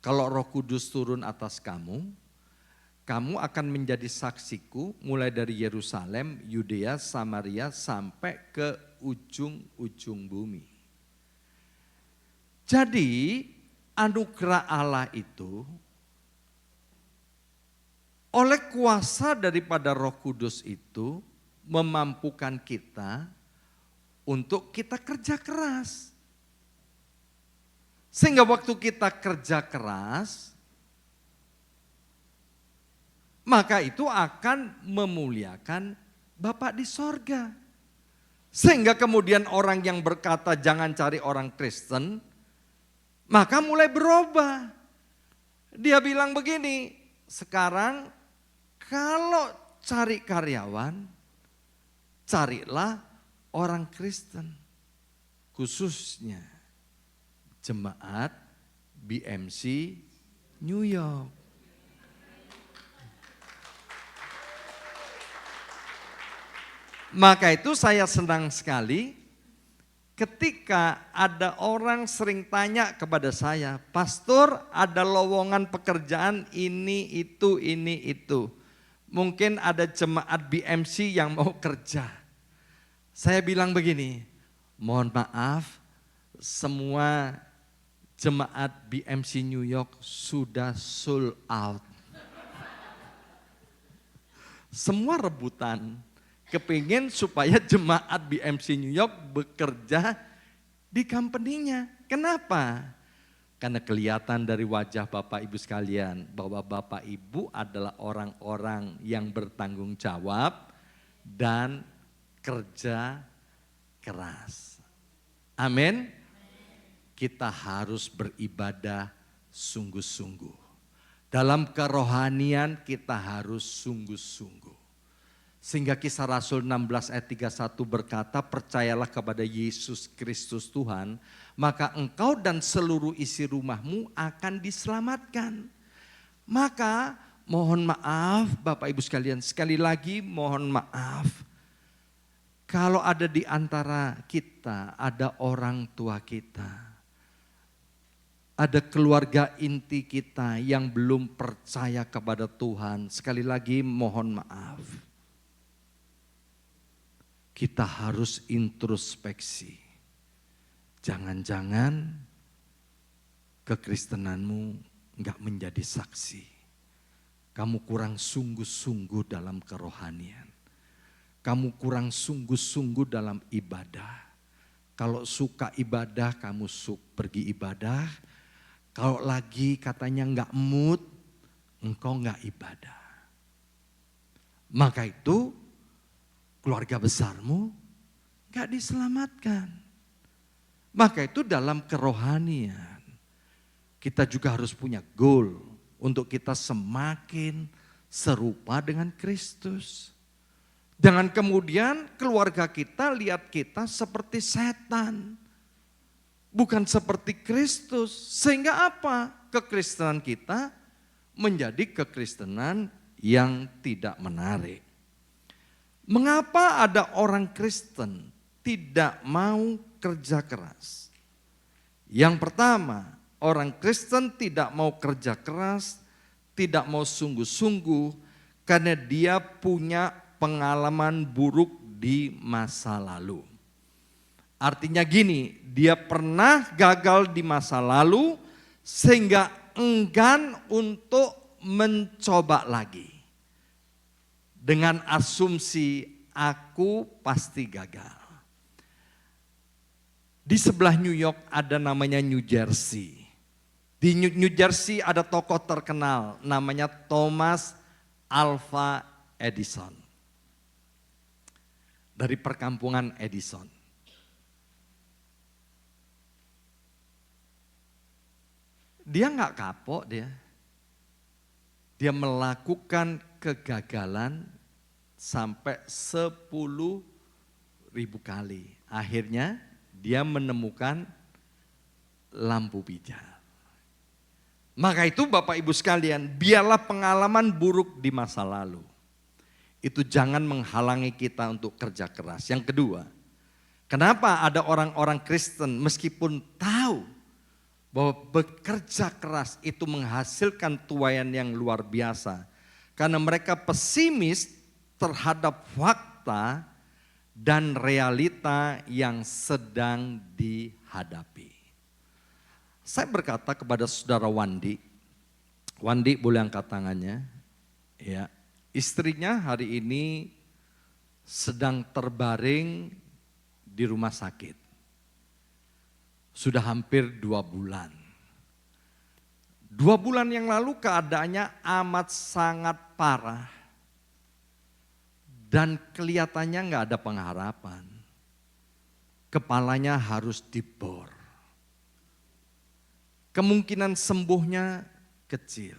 kalau Roh Kudus turun atas kamu, kamu akan menjadi saksiku mulai dari Yerusalem, Yudea, Samaria sampai ke ujung-ujung bumi. Jadi anugerah Allah itu oleh kuasa daripada Roh Kudus itu memampukan kita untuk kita kerja keras. Sehingga waktu kita kerja keras, maka itu akan memuliakan Bapa di sorga. Sehingga kemudian orang yang berkata jangan cari orang Kristen, maka mulai berubah. Dia bilang begini, sekarang kalau cari karyawan, carilah orang Kristen. Khususnya jemaat BMC New York. Maka itu saya senang sekali ketika ada orang sering tanya kepada saya, Pastor ada lowongan pekerjaan ini, itu. Mungkin ada jemaat BMC yang mau kerja. Saya bilang begini, mohon maaf semua jemaat BMC New York sudah sold out. Semua rebutan. Kepingin supaya jemaat BMC New York bekerja di company-nya. Kenapa? Karena kelihatan dari wajah Bapak Ibu sekalian bahwa Bapak Ibu adalah orang-orang yang bertanggung jawab dan kerja keras. Amin. Kita harus beribadah sungguh-sungguh. Dalam kerohanian kita harus sungguh-sungguh. Sehingga Kisah Rasul 16 ayat 31 berkata, percayalah kepada Yesus Kristus Tuhan, maka engkau dan seluruh isi rumahmu akan diselamatkan. Maka mohon maaf Bapak Ibu sekalian, sekali lagi mohon maaf. Kalau ada di antara kita, ada orang tua kita, ada keluarga inti kita yang belum percaya kepada Tuhan, sekali lagi mohon maaf. Kita harus introspeksi. Jangan-jangan kekristenanmu enggak menjadi saksi. Kamu kurang sungguh-sungguh dalam kerohanian. Kamu kurang sungguh-sungguh dalam ibadah. Kalau suka ibadah, kamu pergi ibadah. Kalau lagi katanya enggak mood, engkau enggak ibadah. Maka itu keluarga besarmu gak diselamatkan. Maka itu dalam kerohanian kita juga harus punya goal untuk kita semakin serupa dengan Kristus. Jangan kemudian keluarga kita lihat kita seperti setan, bukan seperti Kristus. Sehingga apa? Kekristenan kita menjadi kekristenan yang tidak menarik. Mengapa ada orang Kristen tidak mau kerja keras? Yang pertama, orang Kristen tidak mau kerja keras, tidak mau sungguh-sungguh karena dia punya pengalaman buruk di masa lalu. Artinya gini, dia pernah gagal di masa lalu sehingga enggan untuk mencoba lagi. Dengan asumsi aku pasti gagal. Di sebelah New York ada namanya New Jersey. Di New Jersey ada tokoh terkenal namanya Thomas Alva Edison. Dari perkampungan Edison. Dia nggak kapok dia. Dia melakukan kegagalan sampai 10.000 kali. Akhirnya dia menemukan lampu pijar. Maka itu Bapak Ibu sekalian, biarlah pengalaman buruk di masa lalu. Itu jangan menghalangi kita untuk kerja keras. Yang kedua, kenapa ada orang-orang Kristen meskipun tahu bahwa bekerja keras itu menghasilkan tuaian yang luar biasa. Karena mereka pesimis terhadap fakta dan realita yang sedang dihadapi. Saya berkata kepada saudara Wandi boleh angkat tangannya. Ya, istrinya hari ini sedang terbaring di rumah sakit. Sudah hampir 2 bulan. 2 bulan yang lalu keadaannya amat sangat parah. Dan kelihatannya nggak ada pengharapan. Kepalanya harus dibor. Kemungkinan sembuhnya kecil.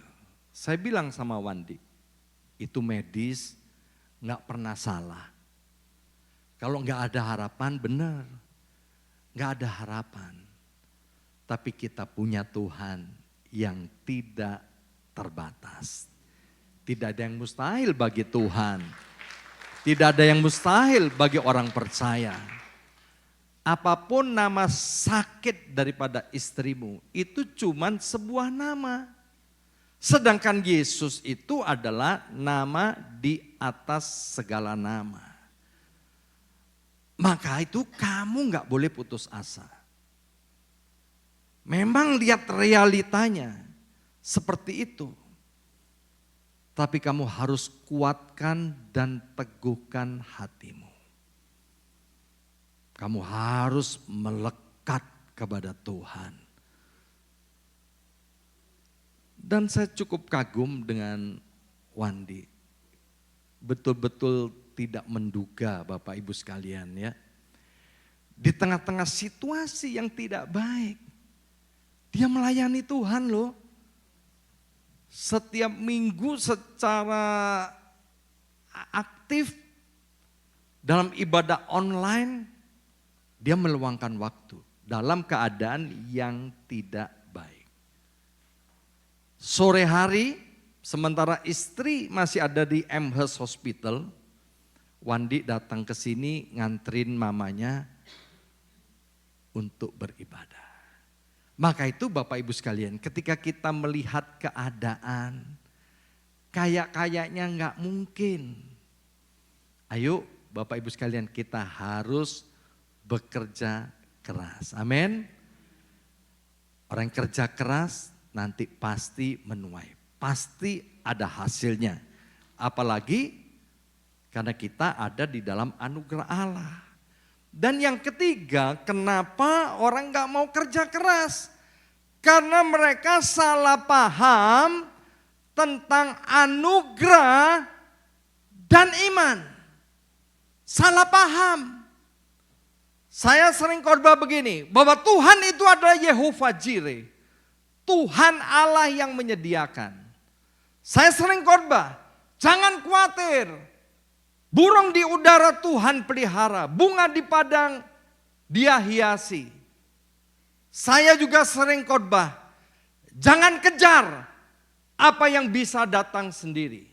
Saya bilang sama Wandi, itu medis nggak pernah salah. Kalau nggak ada harapan benar, nggak ada harapan. Tapi kita punya Tuhan yang tidak terbatas. Tidak ada yang mustahil bagi Tuhan. Tidak ada yang mustahil bagi orang percaya. Apapun nama sakit daripada istrimu, itu cuman sebuah nama. Sedangkan Yesus itu adalah nama di atas segala nama. Maka itu kamu gak boleh putus asa. Memang lihat realitanya seperti itu. Tapi kamu harus kuatkan dan teguhkan hatimu. Kamu harus melekat kepada Tuhan. Dan saya cukup kagum dengan Wandi. Betul-betul tidak menduga Bapak Ibu sekalian ya. Di tengah-tengah situasi yang tidak baik. Dia melayani Tuhan loh. Setiap minggu secara aktif dalam ibadah online. Dia meluangkan waktu dalam keadaan yang tidak baik. Sore hari, sementara istri masih ada di Amherst Hospital, Wandi datang ke sini nganterin mamanya untuk beribadah. Maka itu Bapak Ibu sekalian, ketika kita melihat keadaan, kayaknya nggak mungkin. Ayo Bapak Ibu sekalian, kita harus bekerja keras. Amin. Orang yang kerja keras nanti pasti menuai. Pasti ada hasilnya. Apalagi karena kita ada di dalam anugerah Allah. Dan yang ketiga, kenapa orang gak mau kerja keras? Karena mereka salah paham tentang anugerah dan iman. Salah paham. Saya sering khotbah begini, bahwa Tuhan itu adalah Yehovah Jireh. Tuhan Allah yang menyediakan. Saya sering khotbah, jangan khawatir. Burung di udara Tuhan pelihara, bunga di padang Dia hiasi. Saya juga sering khotbah, jangan kejar apa yang bisa datang sendiri.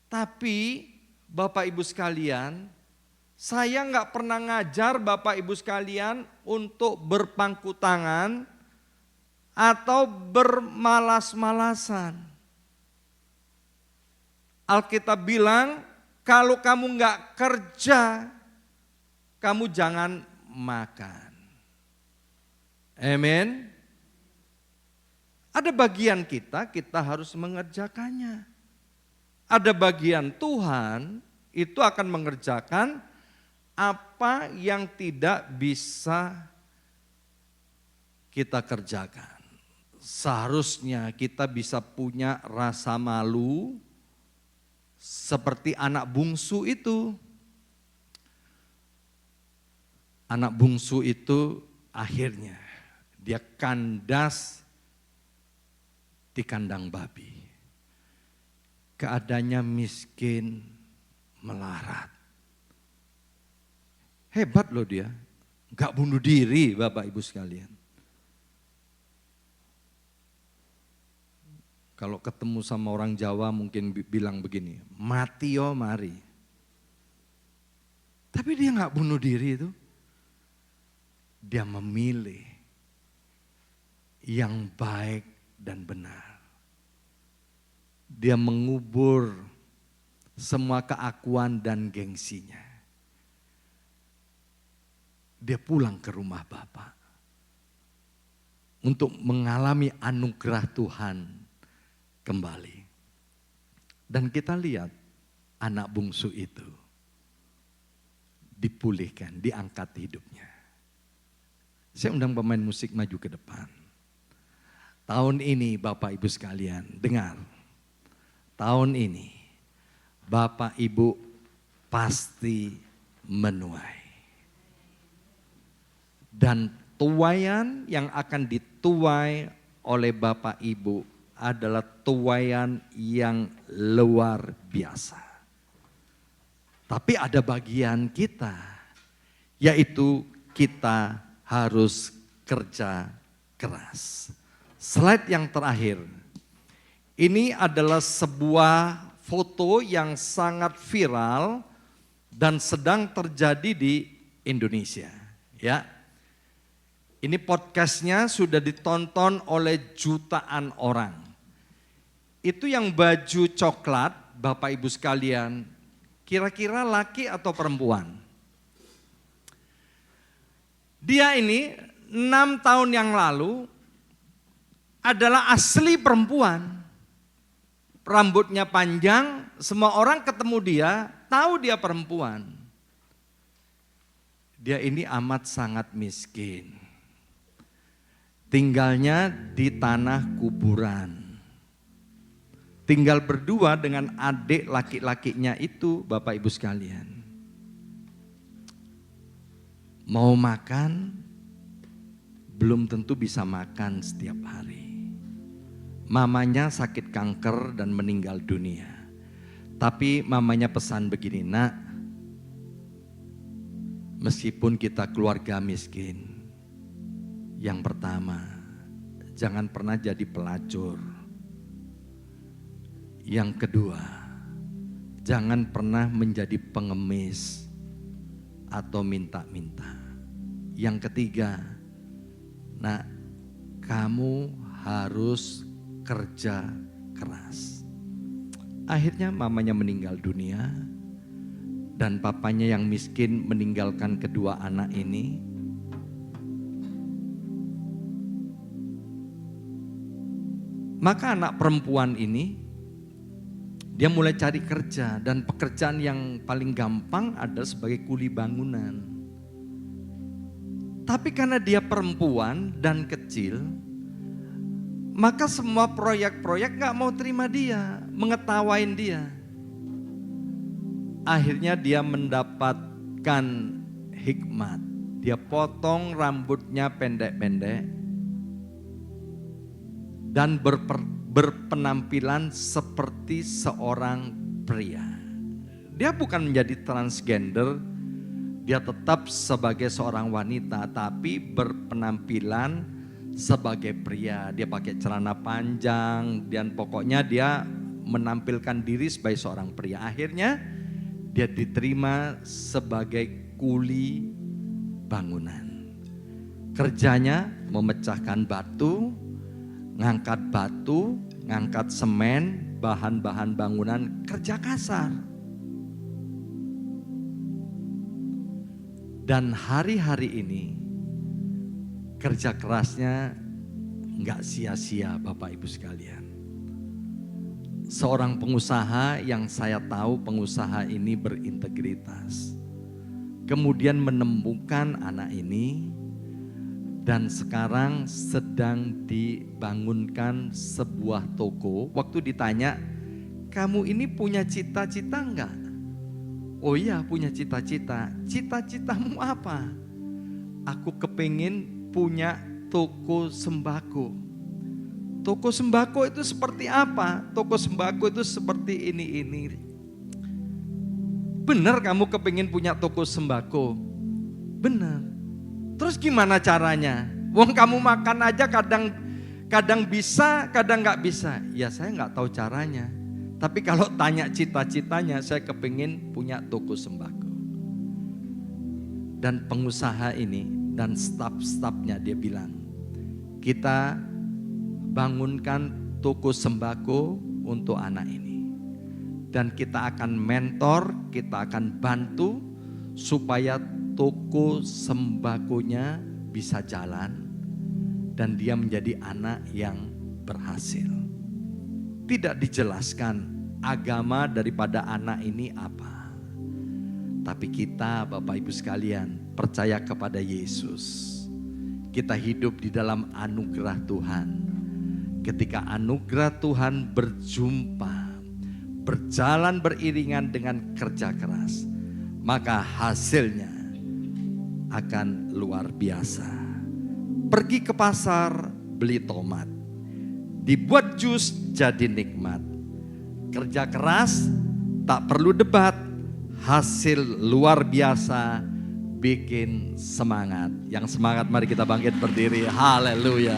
Tapi Bapak Ibu sekalian, saya nggak pernah ngajar Bapak Ibu sekalian untuk berpangku tangan atau bermalas-malasan. Alkitab bilang kalau kamu nggak kerja, kamu jangan makan. Amin. Ada bagian kita harus mengerjakannya. Ada bagian Tuhan itu akan mengerjakan apa yang tidak bisa kita kerjakan. Seharusnya kita bisa punya rasa malu seperti anak bungsu itu. Anak bungsu itu akhirnya dia kandas di kandang babi. Keadaannya miskin, melarat. Hebat loh dia, gak bunuh diri Bapak Ibu sekalian. Kalau ketemu sama orang Jawa mungkin bilang begini, mati yo mari. Tapi dia gak bunuh diri itu. Dia memilih yang baik dan benar. Dia mengubur semua keakuan dan gengsinya. Dia pulang ke rumah Bapa untuk mengalami anugerah Tuhan kembali. Dan kita lihat anak bungsu itu dipulihkan, diangkat hidupnya. Saya undang pemain musik maju ke depan. Tahun ini Bapak Ibu sekalian, dengar. Tahun ini Bapak Ibu pasti menuai. Dan tuaian yang akan dituai oleh Bapak Ibu adalah tuaian yang luar biasa. Tapi ada bagian kita, yaitu kita harus kerja keras. Slide yang terakhir, ini adalah sebuah foto yang sangat viral dan sedang terjadi di Indonesia. Ya, ini podcastnya sudah ditonton oleh jutaan orang. Itu yang baju coklat, Bapak Ibu sekalian, kira-kira laki atau perempuan? Dia ini 6 tahun yang lalu adalah asli perempuan. Rambutnya panjang, semua orang ketemu dia, tahu dia perempuan. Dia ini amat sangat miskin. Tinggalnya di tanah kuburan. Tinggal berdua dengan adik laki-lakinya itu, Bapak Ibu sekalian. Mau makan, belum tentu bisa makan setiap hari. Mamanya sakit kanker dan meninggal dunia. Tapi mamanya pesan begini, nak, meskipun kita keluarga miskin, yang pertama, jangan pernah jadi pelacur. Yang kedua, jangan pernah menjadi pengemis atau minta-minta. Yang ketiga, nah, kamu harus kerja keras. Akhirnya mamanya meninggal dunia dan papanya yang miskin meninggalkan kedua anak ini. Maka anak perempuan ini dia mulai cari kerja dan pekerjaan yang paling gampang adalah sebagai kuli bangunan. Tapi karena dia perempuan dan kecil, maka semua proyek-proyek gak mau terima dia, mengetawain dia. Akhirnya dia mendapatkan hikmat. Dia potong rambutnya pendek-pendek dan berpenampilan seperti seorang pria. Dia bukan menjadi transgender, dia tetap sebagai seorang wanita tapi berpenampilan sebagai pria. Dia pakai celana panjang dan pokoknya dia menampilkan diri sebagai seorang pria. Akhirnya dia diterima sebagai kuli bangunan. Kerjanya memecahkan batu, ngangkat batu, ngangkat semen, bahan-bahan bangunan, kerja kasar. Dan hari-hari ini kerja kerasnya nggak sia-sia Bapak Ibu sekalian. Seorang pengusaha yang saya tahu pengusaha ini berintegritas. kemudian menemukan anak ini, dan sekarang sedang dibangunkan sebuah toko. Waktu ditanya, kamu ini punya cita-cita enggak? Oh iya, punya cita-cita. Cita-citamu apa? Aku kepingin punya toko sembako. Toko sembako itu seperti apa? Toko sembako itu seperti ini. Benar kamu kepingin punya toko sembako? Benar. Terus gimana caranya? Wong kamu makan aja kadang bisa, kadang nggak bisa. Ya saya nggak tahu caranya. Tapi kalau tanya cita-citanya, saya kepingin punya toko sembako. Dan pengusaha ini dan staf-stafnya dia bilang, kita bangunkan toko sembako untuk anak ini. Dan kita akan mentor, kita akan bantu supaya toko sembakonya bisa jalan dan dia menjadi anak yang berhasil. Tidak dijelaskan agama daripada anak ini apa. Tapi kita Bapak Ibu sekalian percaya kepada Yesus. Kita hidup di dalam anugerah Tuhan. Ketika anugerah Tuhan berjumpa, berjalan beriringan dengan kerja keras, maka hasilnya akan luar biasa. Pergi ke pasar, beli tomat, dibuat jus jadi nikmat. Kerja keras, tak perlu debat, hasil luar biasa, bikin semangat. Yang semangat mari kita bangkit berdiri, haleluya.